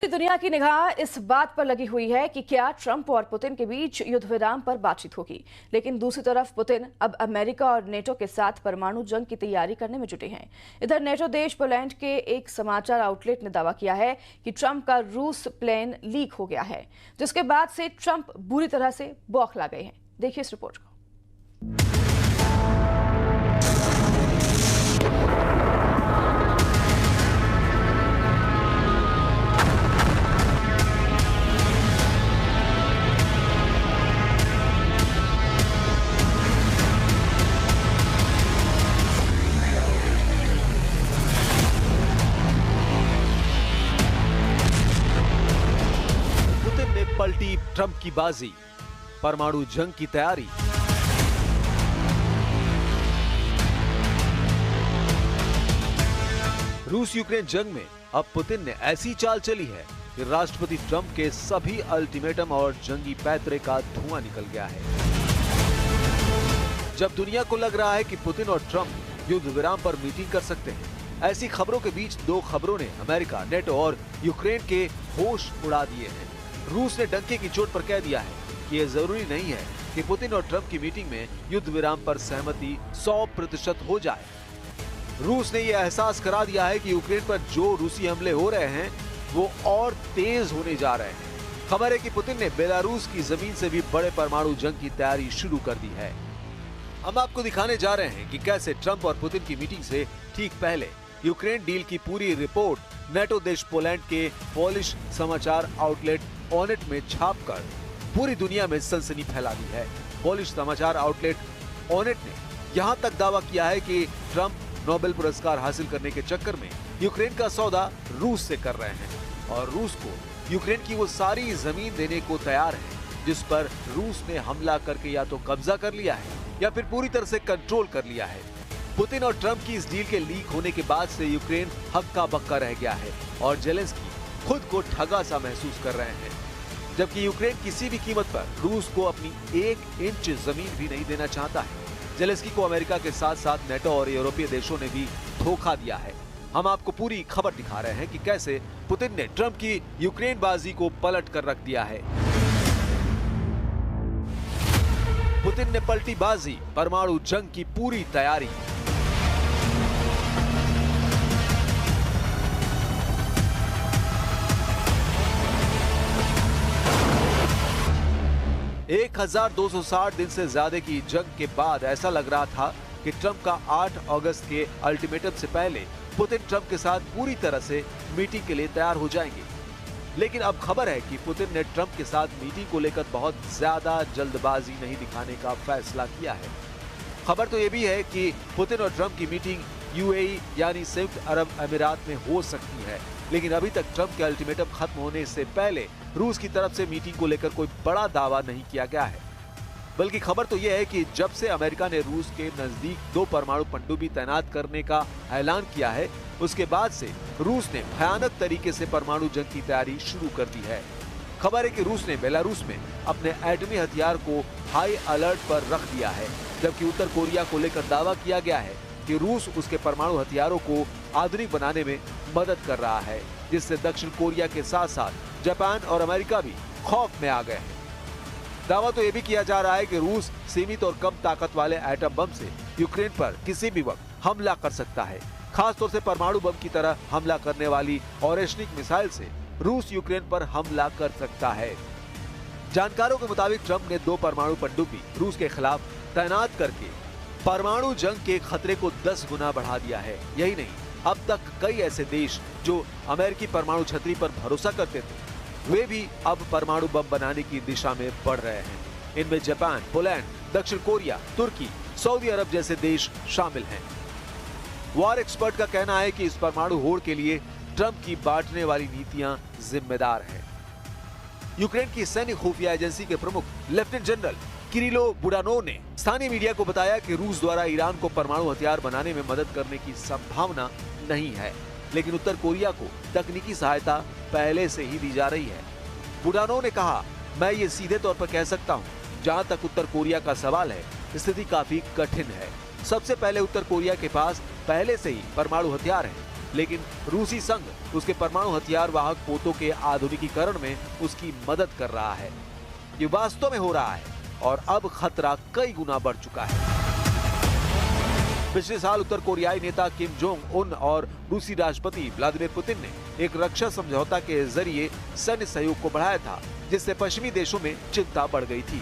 दुनिया की निगाह इस बात पर लगी हुई है कि क्या ट्रंप और पुतिन के बीच युद्ध विराम पर बातचीत होगी। लेकिन दूसरी तरफ पुतिन अब अमेरिका और नेटो के साथ परमाणु जंग की तैयारी करने में जुटे हैं। इधर नेटो देश पोलैंड के एक समाचार आउटलेट ने दावा किया है कि ट्रंप का रूस प्लेन लीक हो गया है, जिसके बाद से ट्रंप बुरी तरह से बौखला गए हैं। देखिए इस रिपोर्ट को। पलटी ट्रंप की बाजी, परमाणु जंग की तैयारी। रूस यूक्रेन जंग में अब पुतिन ने ऐसी चाल चली है कि राष्ट्रपति ट्रंप के सभी अल्टीमेटम और जंगी पैतरे का धुआं निकल गया है। जब दुनिया को लग रहा है कि पुतिन और ट्रंप युद्ध विराम पर मीटिंग कर सकते हैं, ऐसी खबरों के बीच दो खबरों ने अमेरिका, नेटो और यूक्रेन के होश उड़ा दिए हैं। रूस ने डंके की चोट पर कह दिया है कि यह जरूरी नहीं है कि पुतिन और ट्रंप की मीटिंग में युद्ध विराम पर सहमति 100% हो जाए। रूस ने यह एहसास करा दिया है कि यूक्रेन पर जो रूसी हमले हो रहे हैं वो और तेज होने जा रहे हैं। खबर है कि पुतिन ने बेलारूस की जमीन से भी बड़े परमाणु जंग की तैयारी शुरू कर दी है। हम आपको दिखाने जा रहे हैं कि कैसे ट्रंप और पुतिन की मीटिंग से ठीक पहले यूक्रेन डील की पूरी रिपोर्ट नेटो देश पोलैंड के पोलिश समाचार आउटलेट ऑनेट में छापकर पूरी दुनिया में सनसनी फैला दी है। पोलिश समाचार आउटलेट ऑनेट ने यहां तक दावा किया है कि ट्रंप नोबेल पुरस्कार हासिल करने के चक्कर में यूक्रेन का सौदा रूस से कर रहे हैं और रूस को यूक्रेन की वो सारी जमीन देने को तैयार है जिस पर रूस ने हमला करके या तो कब्जा कर लिया है या फिर पूरी तरह से कंट्रोल कर लिया है। पुतिन और ट्रंप की इस डील के लीक होने के बाद से यूक्रेन हक्का बक्का रह गया है और जेलेंस्की खुद को ठगा सा महसूस कर रहे हैं, जबकि यूक्रेन किसी भी कीमत पर रूस को अपनी 1 इंच जमीन भी नहीं देना चाहता है। जेलेंस्की को अमेरिका के साथ साथ नेटो और यूरोपीय देशों ने भी धोखा दिया है। हम आपको पूरी खबर दिखा रहे हैं कि कैसे पुतिन ने ट्रंप की यूक्रेन बाजी को पलट कर रख दिया है। पुतिन ने पलटी बाजी, परमाणु जंग की पूरी तैयारी। एक 1260 दिन से ज्यादा की जंग के बाद ऐसा लग रहा था कि ट्रंप का 8 अगस्त के अल्टीमेटम से पहले पुतिन ट्रंप के साथ पूरी तरह से मीटिंग के लिए तैयार हो जाएंगे। लेकिन अब खबर है कि पुतिन ने ट्रंप के साथ मीटिंग को लेकर बहुत ज्यादा जल्दबाजी नहीं दिखाने का फैसला किया है। खबर तो ये भी है कि पुतिन और ट्रंप की मीटिंग यूएई यानी संयुक्त अरब अमीरात में हो सकती है, लेकिन अभी तक ट्रंप के अल्टीमेटम खत्म होने से पहले रूस की तरफ से मीटिंग को लेकर कोई बड़ा दावा नहीं किया गया है। बल्कि खबर तो यह है कि जब से अमेरिका ने रूस के नजदीक 2 परमाणु पनडुब्बी तैनात करने का ऐलान किया है, उसके बाद से रूस ने भयानक तरीके से परमाणु जंग की तैयारी शुरू कर दी है। खबर है कि रूस ने बेलारूस में अपने एटमी हथियार को हाई अलर्ट पर रख दिया है, जबकि उत्तर कोरिया को लेकर दावा किया गया है कि रूस उसके परमाणु हथियारों को आधुनिक बनाने में मदद कर रहा है, जिससे दक्षिण कोरिया के साथ साथ जापान और अमेरिका भी खौफ में आ गए हैं। दावा तो यह भी किया जा रहा है कि रूस सीमित और कम ताकत वाले एटम बम से यूक्रेन पर किसी भी वक्त हमला कर सकता है। खासतौर से परमाणु बम की तरह हमला करने वाली ओरेशनिक मिसाइल से रूस यूक्रेन पर हमला कर सकता है। जानकारों के मुताबिक ट्रंप ने 2 परमाणु पनडुब्बी रूस के खिलाफ तैनात करके परमाणु जंग के खतरे को 10 गुना बढ़ा दिया है। यही नहीं, अब तक कई ऐसे देश जो अमेरिकी परमाणु छतरी पर भरोसा करते थे, वे भी अब परमाणु बम बनाने की दिशा में बढ़ रहे हैं। इनमें जापान, पोलैंड, दक्षिण कोरिया, तुर्की, सऊदी अरब जैसे देश शामिल हैं। वॉर एक्सपर्ट का कहना है कि इस परमाणु होड़ के लिए ट्रंप की बांटने वाली नीतियां जिम्मेदार हैं। यूक्रेन की सैन्य खुफिया एजेंसी के प्रमुख लेफ्टिनेंट जनरल किरिलो बुडानोव ने स्थानीय मीडिया को बताया कि रूस द्वारा ईरान को परमाणु हथियार बनाने में मदद करने की संभावना नहीं है, लेकिन उत्तर कोरिया को तकनीकी सहायता पहले से ही दी जा रही है। बुडानोव ने कहा, मैं ये सीधे तौर पर कह सकता हूँ, जहाँ तक उत्तर कोरिया का सवाल है, स्थिति काफी कठिन है। सबसे पहले उत्तर कोरिया के पास पहले से ही परमाणु हथियार है, लेकिन रूसी संघ उसके परमाणु हथियार वाहक पोतों के आधुनिकीकरण में उसकी मदद कर रहा है। ये वास्तव में हो रहा है और अब खतरा कई गुना बढ़ चुका है। पिछले साल उत्तर कोरियाई नेता किम जोंग उन और रूसी राष्ट्रपति व्लादिमीर पुतिन ने एक रक्षा समझौता के जरिए सैन्य सहयोग को बढ़ाया था, जिससे पश्चिमी देशों में चिंता बढ़ गई थी।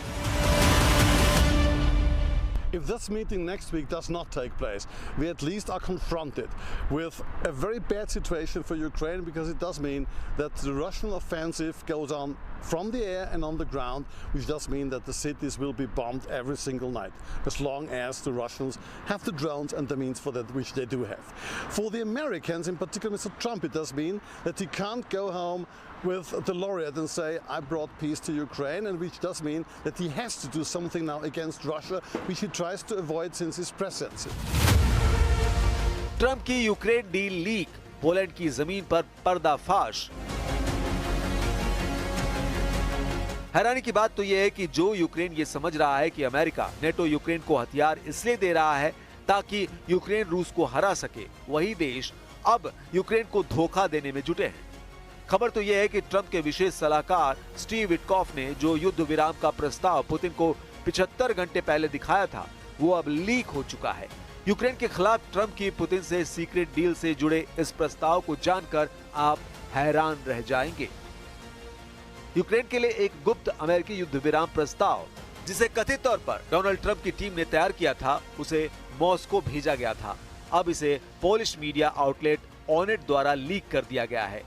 If this meeting next week does not take place, we at least are confronted with a very bad situation for Ukraine, because it does mean that the Russian offensive goes on from the air and on the ground, which does mean that the cities will be bombed every single night, as long as the Russians have the drones and the means for that, which they do have. For the Americans, in particular Mr. Trump, it does mean that he can't go home with the laureate and say, I brought peace to Ukraine, and which does mean that he has to do something now against Russia, which he tries to avoid since his presidency. Trump की Ukraine deal leak, Poland की जमीन पर पर्दाफाश। हैरानी की बात तो यह है कि जो यूक्रेन ये समझ रहा है कि अमेरिका नेटो यूक्रेन को हथियार इसलिए दे रहा है ताकि यूक्रेन रूस को हरा सके, वही देश अब यूक्रेन को धोखा देने में जुटे हैं। खबर तो यह है कि ट्रंप के विशेष सलाहकार स्टीव विटकॉफ ने जो युद्ध विराम का प्रस्ताव पुतिन को 75 घंटे पहले दिखाया था, वो अब लीक हो चुका है। यूक्रेन के खिलाफ ट्रंप की पुतिन से सीक्रेट डील से जुड़े इस प्रस्ताव को जानकर आप हैरान रह जाएंगे। यूक्रेन के लिए एक गुप्त अमेरिकी युद्ध विराम प्रस्ताव, जिसे कथित तौर पर डोनाल्ड ट्रंप की टीम ने तैयार किया था, उसे मॉस्को भेजा गया था। अब इसे पोलिश मीडिया आउटलेट ऑनेट द्वारा लीक कर दिया गया है।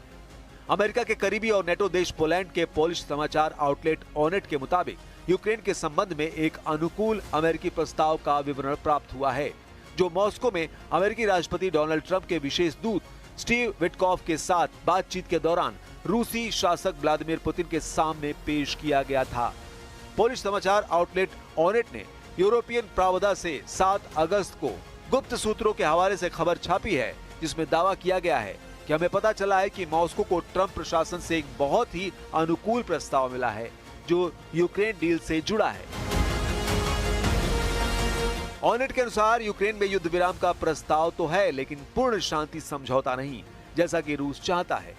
अमेरिका के करीबी और नेटो देश पोलैंड के पोलिश समाचार आउटलेट ऑनेट के मुताबिक यूक्रेन के संबंध में एक अनुकूल अमेरिकी प्रस्ताव का विवरण प्राप्त हुआ है, जो मॉस्को में अमेरिकी राष्ट्रपति डोनाल्ड ट्रंप के विशेष दूत स्टीव विटकॉफ के साथ बातचीत के दौरान रूसी शासक व्लादिमीर पुतिन के सामने पेश किया गया था। पोलिश समाचार आउटलेट ऑनेट ने यूरोपियन प्रावधा से 7 अगस्त को गुप्त सूत्रों के हवाले से खबर छापी है, जिसमें दावा किया गया है कि हमें पता चला है कि मॉस्को को ट्रंप प्रशासन से एक बहुत ही अनुकूल प्रस्ताव मिला है, जो यूक्रेन डील से जुड़ा है। ऑनेट के अनुसार यूक्रेन में युद्ध विराम का प्रस्ताव तो है, लेकिन पूर्ण शांति समझौता नहीं, जैसा कि रूस चाहता है।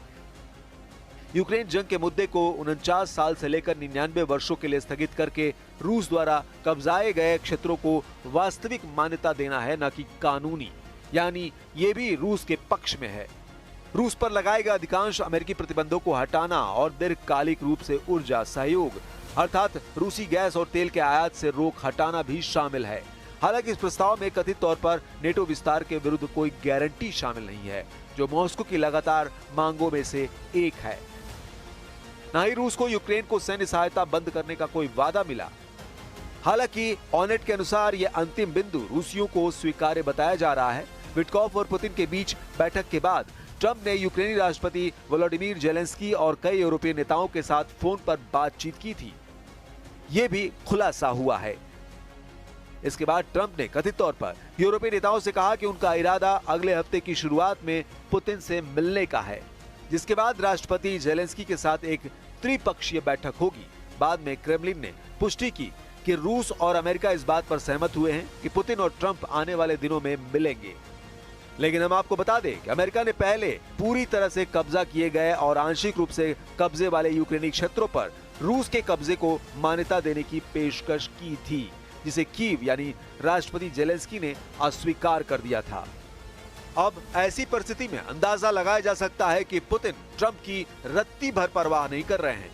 यूक्रेन जंग के मुद्दे को 49 साल से लेकर 99 वर्षों के लिए स्थगित करके रूस द्वारा कब्जाए गए क्षेत्रों को वास्तविक मान्यता देना है, न कि कानूनी, यानी ये भी रूस के पक्ष में है। रूस पर लगाए गए अधिकांश अमेरिकी प्रतिबंधों को हटाना और दीर्घकालिक रूप से ऊर्जा सहयोग अर्थात रूसी गैस और तेल के आयात से रोक हटाना भी शामिल है। हालांकि इस प्रस्ताव में कथित तौर पर नेटो विस्तार के विरुद्ध कोई गारंटी शामिल नहीं है, जो मॉस्को की लगातार मांगों में से एक है। न ही रूस को यूक्रेन को सैन्य सहायता बंद करने का कोई वादा मिला। हालांकि ऑनेट के अनुसार यह अंतिम बिंदु रूसियों को स्वीकार्य बताया जा रहा है। विटकॉफ और पुतिन के बीच बैठक के बाद ट्रंप ने यूक्रेनी राष्ट्रपति वोलोडिमीर जेलेंस्की और कई यूरोपीय नेताओं के साथ फोन पर बातचीत की थी। यह भी खुलासा हुआ है। इसके बाद ट्रंप ने कथित तौर पर यूरोपीय नेताओं से कहा कि उनका इरादा अगले हफ्ते की शुरुआत में पुतिन से मिलने का है, जिसके बाद राष्ट्रपति जेलेंस्की के साथ एक त्रिपक्षीय बैठक होगी। बाद में क्रेमलिन ने पुष्टि की कि रूस और अमेरिका इस बात पर सहमत हुए हैं कि पुतिन और ट्रंप आने वाले दिनों में मिलेंगे। लेकिन हम आपको बता दें कि अमेरिका ने पहले पूरी तरह से कब्जा किए गए और आंशिक रूप से कब्जे वाले यूक्रेनी क्षेत्रों पर रूस के कब्जे को मान्यता देने की पेशकश की थी, जिसे कीव यानी राष्ट्रपति जेलेंस्की ने अस्वीकार कर दिया था। अब ऐसी परिस्थिति में अंदाजा लगाया जा सकता है कि पुतिन ट्रंप की रत्ती भर परवाह नहीं कर रहे हैं।